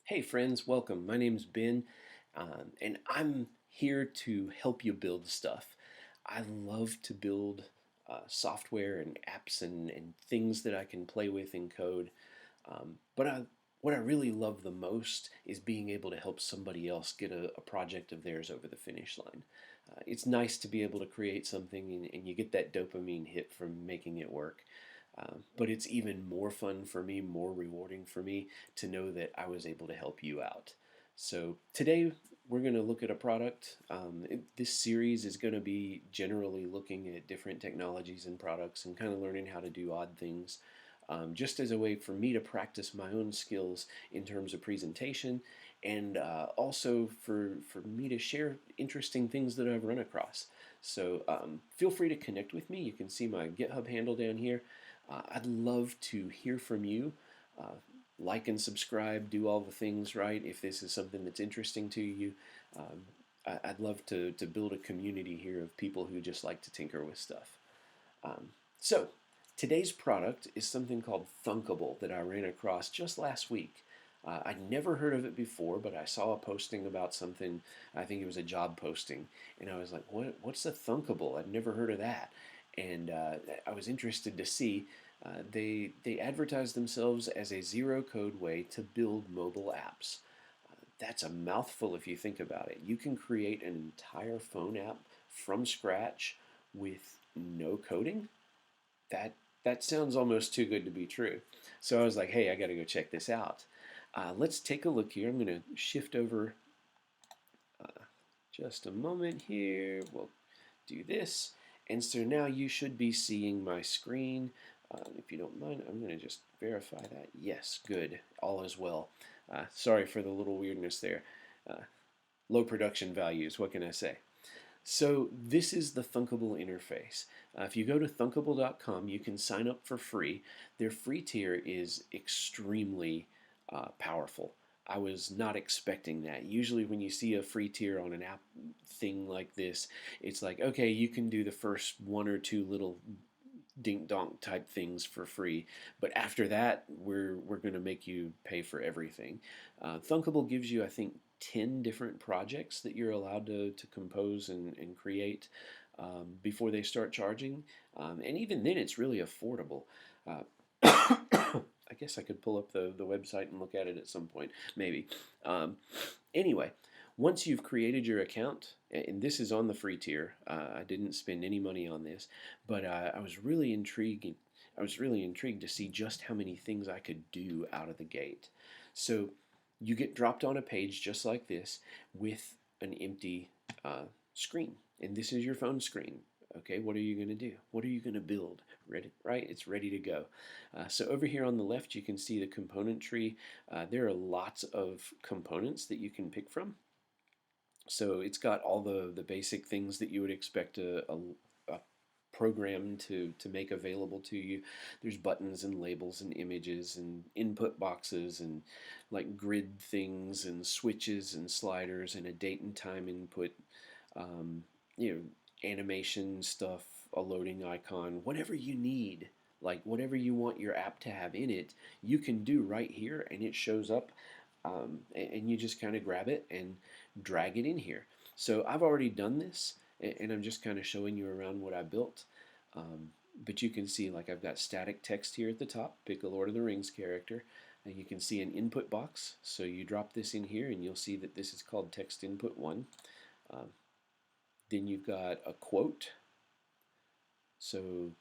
Hey friends, welcome. My name's Ben, and I'm here to help you build stuff. I love to build software and apps and things that I can play with in code. But what I really love the most is being able to help somebody else get a project of theirs over the finish line. It's nice to be able to create something and you get that dopamine hit from making it work. But it's even more fun for me, more rewarding for me to know that I was able to help you out. So today we're going to look at a product. This series is going to be generally looking at different technologies and products and kind of learning how to do odd things. Just as a way for me to practice my own skills in terms of presentation and also for me to share interesting things that I've run across. So feel free to connect with me. You can see my GitHub handle down here. I'd love to hear from you. Uh, like and subscribe, do all the things right if this is something that's interesting to you. I'd love to build a community here of people who just like to tinker with stuff. So, today's product is something called Thunkable that I ran across just last week. I'd never heard of it before, but I saw a posting about something. I think it was a job posting, and I was like, What's a Thunkable? I'd never heard of that." And I was interested to see. They advertise themselves as a zero code way to build mobile apps. That's a mouthful if you think about it. You can create an entire phone app from scratch with no coding. That that sounds almost too good to be true. So I was like, hey, I got to go check this out. Let's take a look here. I'm going to shift over just a moment here. We'll do this. And so now you should be seeing my screen. If you don't mind, I'm going to just verify that. Yes, good. All is well. Sorry for the little weirdness there. Uh, Low production values, what can I say? So this is the Thunkable interface. If you go to thunkable.com, you can sign up for free. Their free tier is extremely powerful. I was not expecting that. Usually when you see a free tier on an app thing like this, it's like, okay, you can do the first one or two little dink donk type things for free, but after that, we're going to make you pay for everything. Thunkable gives you, I think, 10 different projects that you're allowed to compose and create before they start charging. And even then, it's really affordable. Uh, I guess I could pull up the website and look at it at some point, maybe. Anyway, once you've created your account, and this is on the free tier, I didn't spend any money on this, but I was really intrigued. I was really intrigued to see just how many things I could do out of the gate. So you get dropped on a page just like this with an empty screen, and this is your phone screen. Okay, what are you going to do? What are you going to build? Ready, right? It's ready to go. So over here on the left, you can see the component tree. There are lots of components that you can pick from. So it's got all the basic things that you would expect a program to make available to you. There's buttons and labels and images and input boxes and like grid things and switches and sliders and a date and time input, um, animation stuff, a loading icon, whatever you need. Like whatever you want your app to have in it, you can do right here, and it shows up, and you just kind of grab it and drag it in here. So I've already done this, and I'm just kind of showing you around what I built. Um, but you can see, like, I've got static text here at the top, pick a Lord of the Rings character, and you can see an input box. So you drop this in here, and you'll see that this is called text input 1. Um, then you've got a quote. So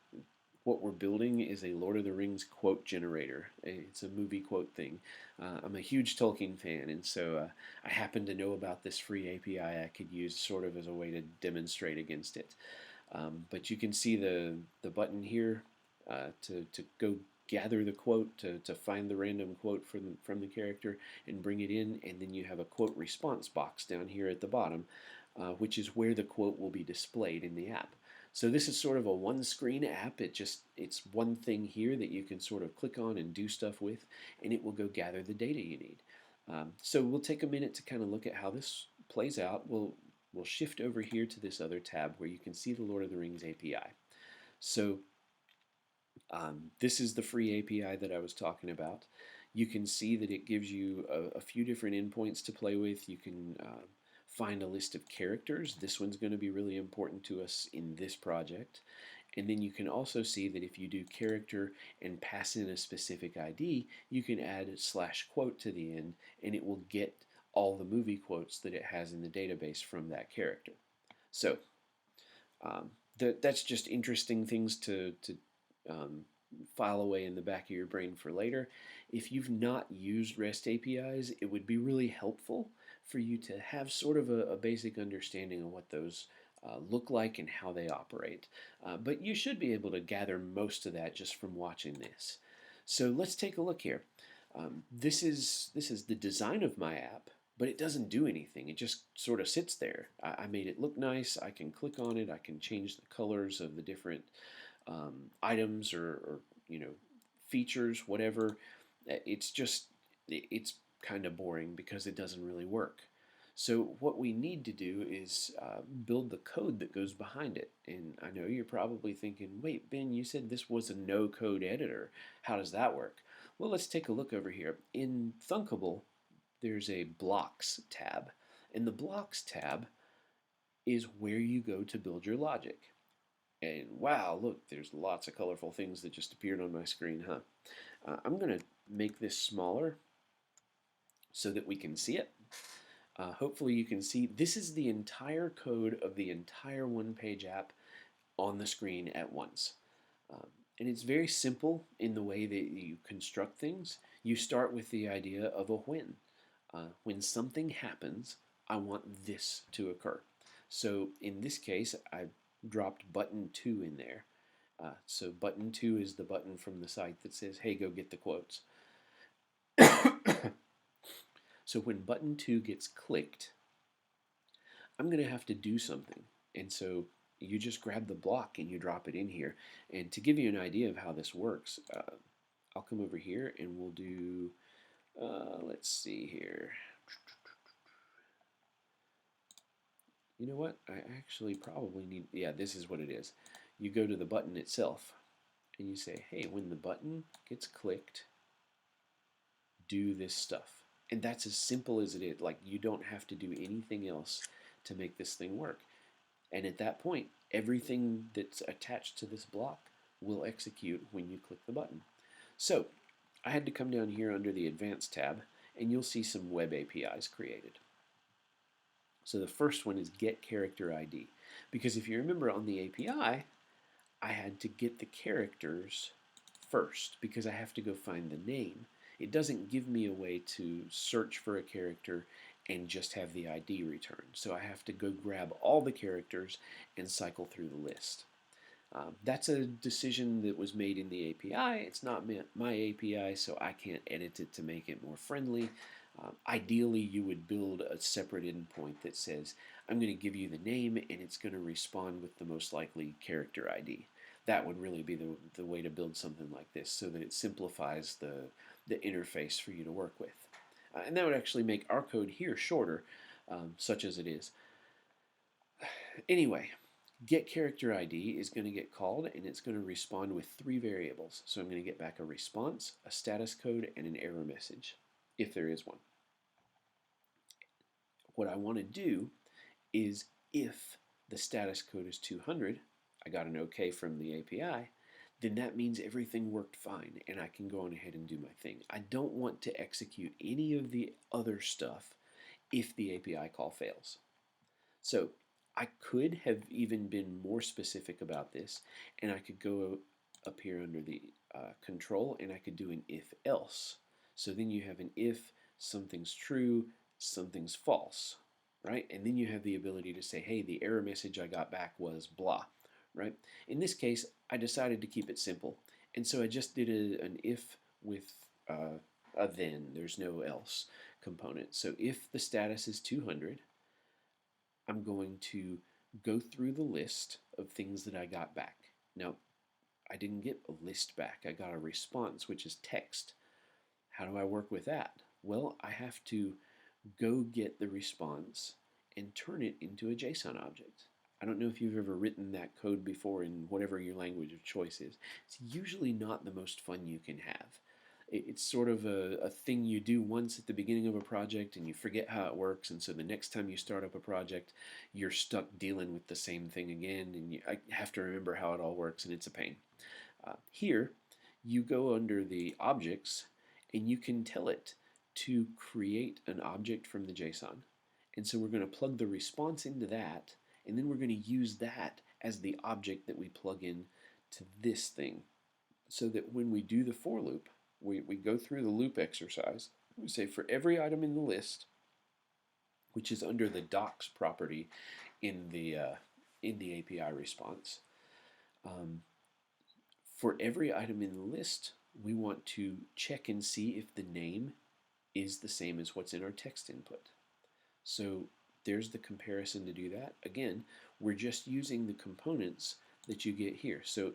what we're building is a Lord of the Rings quote generator. It's a movie quote thing. I'm a huge Tolkien fan, and so I happen to know about this free API I could use sort of as a way to demonstrate against it. But you can see the button here to go gather the quote, to find the random quote from the character and bring it in, and then you have a quote response box down here at the bottom, which is where the quote will be displayed in the app. So this is sort of a one-screen app. It's one thing here that you can sort of click on and do stuff with, and it will go gather the data you need. So we'll take a minute to kind of look at how this plays out. We'll shift over here to this other tab where you can see the Lord of the Rings API. So this is the free API that I was talking about. You can see that it gives you a few different endpoints to play with. You can find a list of characters. This one's going to be really important to us in this project. And then you can also see that if you do character and pass in a specific ID, you can add / quote to the end, and it will get all the movie quotes that it has in the database from that character. So um, that's just interesting things to um, file away in the back of your brain for later. If you've not used REST APIs, it would be really helpful for you to have sort of a basic understanding of what those look like and how they operate. But you should be able to gather most of that just from watching this. So let's take a look here. This is the design of my app, but it doesn't do anything. It just sort of sits there. I made it look nice. I can click on it. I can change the colors of the different items or features, whatever. It's kind of boring because it doesn't really work. So what we need to do is build the code that goes behind it. And I know you're probably thinking, wait, Ben, you said this was a no-code editor. How does that work? Well, let's take a look over here. In Thunkable, there's a Blocks tab. And the Blocks tab is where you go to build your logic. And wow, look, there's lots of colorful things that just appeared on my screen, huh? I'm going to make this smaller so that we can see it. Hopefully you can see this is the entire code of the entire one-page app on the screen at once. And it's very simple in the way that you construct things. You start with the idea of a when. When something happens, I want this to occur. So in this case, I dropped button 2 in there. So button 2 is the button from the site that says, hey, go get the quotes. So when button 2 gets clicked, I'm going to have to do something. And so you just grab the block and you drop it in here. And to give you an idea of how this works, I'll come over here and we'll do, let's see here. You know what? I actually probably need, yeah, this is what it is. You go to the button itself and you say, hey, when the button gets clicked, do this stuff. And that's as simple as it is. Like, you don't have to do anything else to make this thing work. And at that point, everything that's attached to this block will execute when you click the button. So I had to come down here under the Advanced tab, and you'll see some web APIs created. So the first one is Get Character ID. Because if you remember on the API, I had to get the characters first because I have to go find the name. It doesn't give me a way to search for a character and just have the ID returned. So I have to go grab all the characters and cycle through the list. That's a decision that was made in the API. It's not my API, so I can't edit it to make it more friendly. Ideally, you would build a separate endpoint that says, I'm going to give you the name and it's going to respond with the most likely character ID. That would really be the way to build something like this so that it simplifies the interface for you to work with. And that would actually make our code here shorter, such as it is. Anyway, get character ID is going to get called and it's going to respond with 3 variables. So I'm going to get back a response, a status code, and an error message, if there is one. What I want to do is if the status code is 200, I got an OK from the API, then that means everything worked fine and I can go on ahead and do my thing. I don't want to execute any of the other stuff if the API call fails. So I could have even been more specific about this, and I could go up here under the control and I could do an if else. So then you have an if something's true, something's false, right? And then you have the ability to say, hey, the error message I got back was blah, right? In this case, I decided to keep it simple. And so I just did an if with a then, there's no else component. So if the status is 200, I'm going to go through the list of things that I got back. Now, I didn't get a list back. I got a response, which is text. How do I work with that? Well, I have to go get the response and turn it into a JSON object. I don't know if you've ever written that code before in whatever your language of choice is. It's usually not the most fun you can have. It's sort of a thing you do once at the beginning of a project and you forget how it works. And so the next time you start up a project, you're stuck dealing with the same thing again. And I have to remember how it all works, and it's a pain. Here, you go under the objects and you can tell it to create an object from the JSON. And so we're going to plug the response into that, and then we're going to use that as the object that we plug in to this thing. So that when we do the for loop, we go through the loop exercise. We say for every item in the list, which is under the docs property in the API response, for every item in the list, we want to check and see if the name is the same as what's in our text input. So there's the comparison to do that. Again, we're just using the components that you get here. So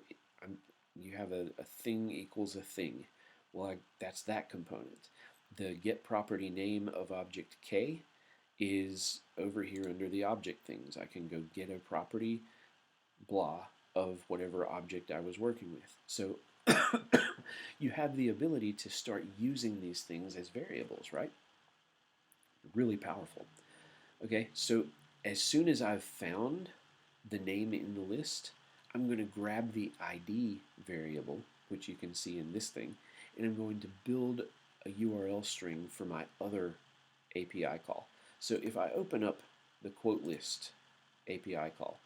you have a thing equals a thing. Well, that's that component. The get property name of object K is over here under the object things. I can go get a property blah of whatever object I was working with. So you have the ability to start using these things as variables, right? Really powerful. Okay, so as soon as I've found the name in the list, I'm going to grab the ID variable, which you can see in this thing, and I'm going to build a URL string for my other API call. So if I open up the quote list API call,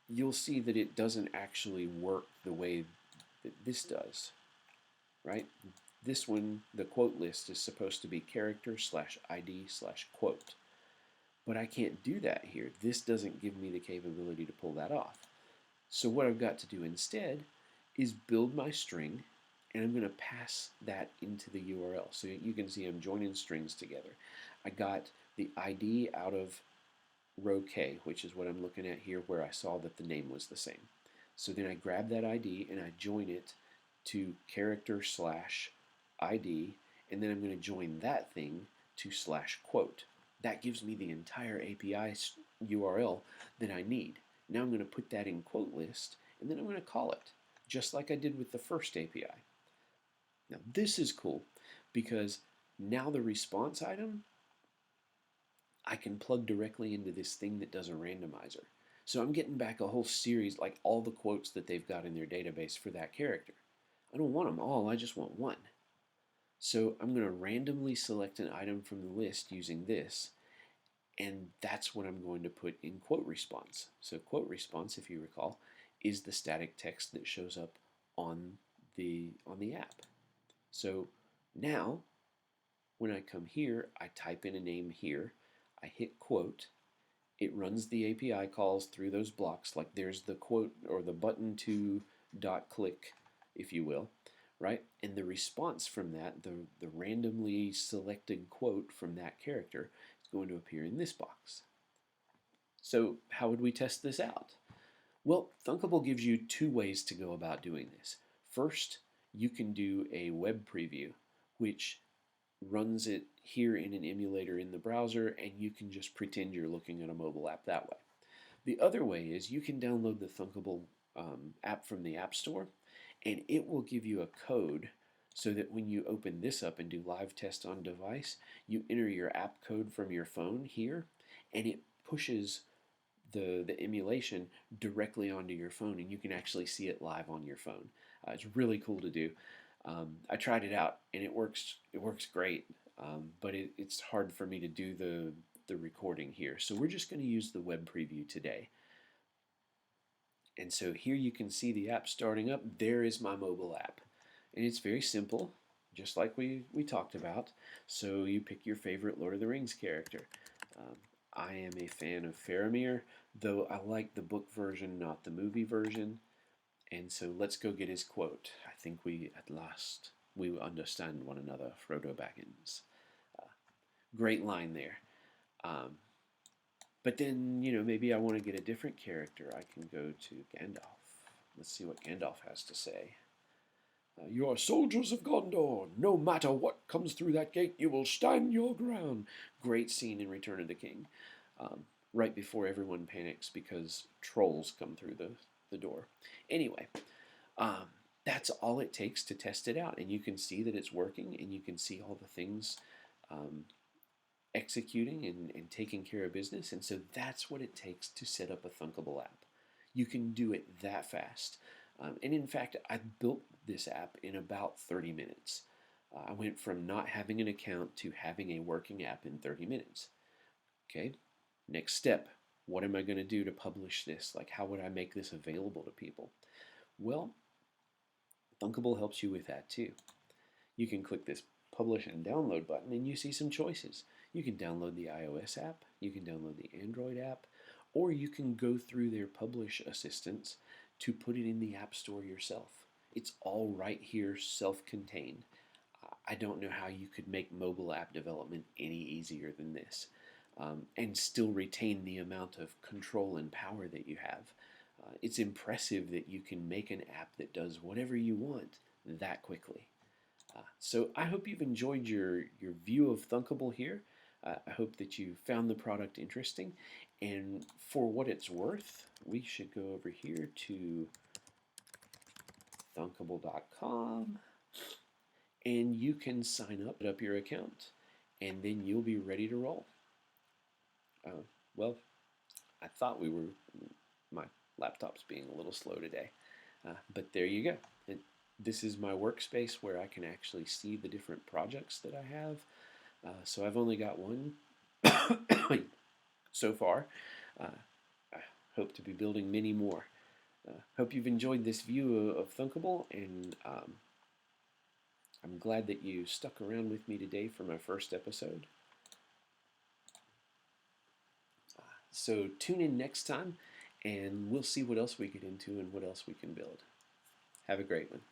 you'll see that it doesn't actually work the way that this does, right? This one, the quote list, is supposed to be character / ID / quote. But I can't do that here. This doesn't give me the capability to pull that off. So what I've got to do instead is build my string, and I'm going to pass that into the URL. So you can see I'm joining strings together. I got the ID out of row K, which is what I'm looking at here, where I saw that the name was the same. So then I grab that ID and I join it to character / ID, and then I'm going to join that thing to / quote. That gives me the entire API URL that I need. Now I'm going to put that in quote list, and then I'm going to call it, just like I did with the first API. Now this is cool, because now the response item, I can plug directly into this thing that does a randomizer. So I'm getting back a whole series, like all the quotes that they've got in their database for that character. I don't want them all, I just want one. So I'm going to randomly select an item from the list using this, and that's what I'm going to put in quote response. So quote response, if you recall, is the static text that shows up on the app. So now, when I come here, I type in a name here, I hit quote, it runs the API calls through those blocks, like there's the quote or the button to dot click, if you will, right? And the response from that, the randomly selected quote from that character, is going to appear in this box. So how would we test this out? Well, Thunkable gives you two ways to go about doing this. First, you can do a web preview, which runs it here in an emulator in the browser, and you can just pretend you're looking at a mobile app that way. The other way is you can download the Thunkable app from the App Store, and it will give you a code so that when you open this up and do live test on device, you enter your app code from your phone here, and it pushes the emulation directly onto your phone, and you can actually see it live on your phone. It's really cool to do. I tried it out, and it works great, but it's hard for me to do the recording here. So we're just going to use the web preview today. And so here you can see the app starting up. There is my mobile app. And it's very simple, just like we talked about. So you pick your favorite Lord of the Rings character. I am a fan of Faramir, though I like the book version, not the movie version. And so let's go get his quote. I think at last, we understand one another, Frodo Baggins. Great line there. But then, maybe I want to get a different character. I can go to Gandalf. Let's see what Gandalf has to say. You are soldiers of Gondor. No matter what comes through that gate, you will stand your ground. Great scene in Return of the King. Right before everyone panics because trolls come through the door. Anyway, that's all it takes to test it out. And you can see that it's working, and you can see all the things um, executing and taking care of business. And so that's what it takes to set up a Thunkable app. You can do it that fast. And in fact, I built this app in about 30 minutes. I went from not having an account to having a working app in 30 minutes. Okay, next step. What am I going to do to publish this? Like, how would I make this available to people? Well, Thunkable helps you with that too. You can click this publish and download button and you see some choices. You can download the iOS app, you can download the Android app, or you can go through their publish assistance to put it in the App Store yourself. It's all right here, self-contained. I don't know how you could make mobile app development any easier than this, and still retain the amount of control and power that you have. It's impressive that you can make an app that does whatever you want that quickly. So I hope you've enjoyed your view of Thunkable here. I hope that you found the product interesting. And for what it's worth, we should go over here to thunkable.com and you can sign up your account, and then you'll be ready to roll. Well, I thought my laptop's being a little slow today, but there you go. This is my workspace where I can actually see the different projects that I have. So I've only got one so far. I hope to be building many more. Hope you've enjoyed this view of Thunkable, and I'm glad that you stuck around with me today for my first episode. So tune in next time, and we'll see what else we get into and what else we can build. Have a great one.